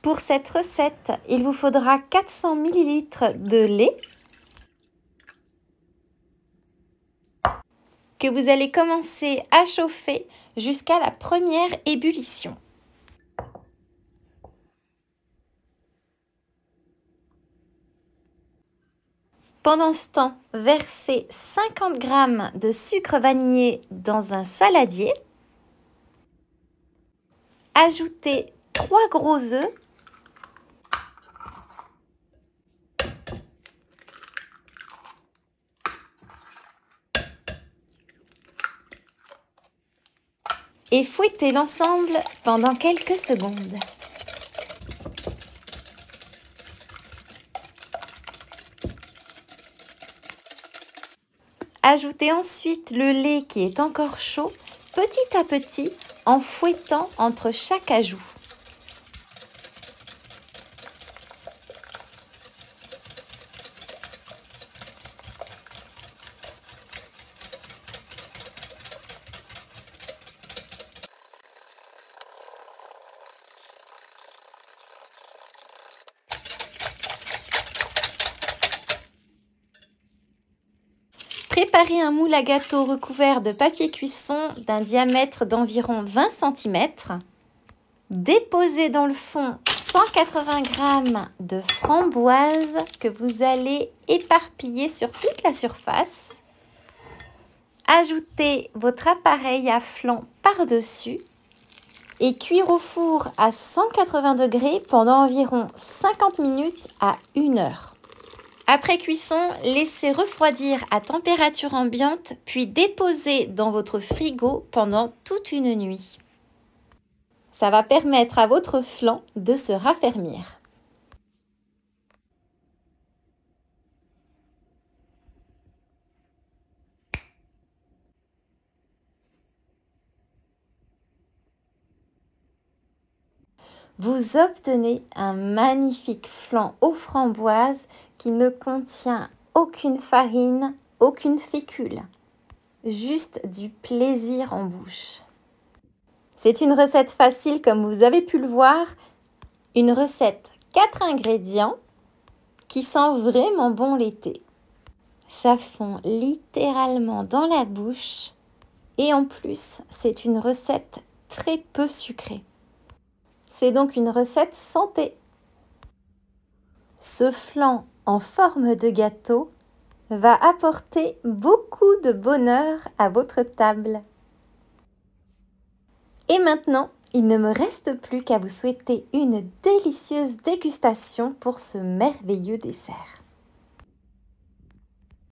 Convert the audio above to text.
Pour cette recette, il vous faudra 400 ml de lait que vous allez commencer à chauffer jusqu'à la première ébullition. Pendant ce temps, versez 50 g de sucre vanillé dans un saladier. Ajoutez 3 gros œufs. Et fouettez l'ensemble pendant quelques secondes. Ajoutez ensuite le lait qui est encore chaud, petit à petit, en fouettant entre chaque ajout. Préparez un moule à gâteau recouvert de papier cuisson d'un diamètre d'environ 20 cm. Déposez dans le fond 180 g de framboises que vous allez éparpiller sur toute la surface. Ajoutez votre appareil à flanc par-dessus et cuire au four à 180 degrés pendant environ 50 minutes à 1 heure. Après cuisson, laissez refroidir à température ambiante, puis déposez dans votre frigo pendant toute une nuit. Ça va permettre à votre flan de se raffermir. Vous obtenez un magnifique flan aux framboises qui ne contient aucune farine, aucune fécule. Juste du plaisir en bouche. C'est une recette facile comme vous avez pu le voir. Une recette 4 ingrédients qui sent vraiment bon l'été. Ça fond littéralement dans la bouche. Et en plus, c'est une recette très peu sucrée. C'est donc une recette santé. Ce flan en forme de gâteau va apporter beaucoup de bonheur à votre table. Et maintenant, il ne me reste plus qu'à vous souhaiter une délicieuse dégustation pour ce merveilleux dessert.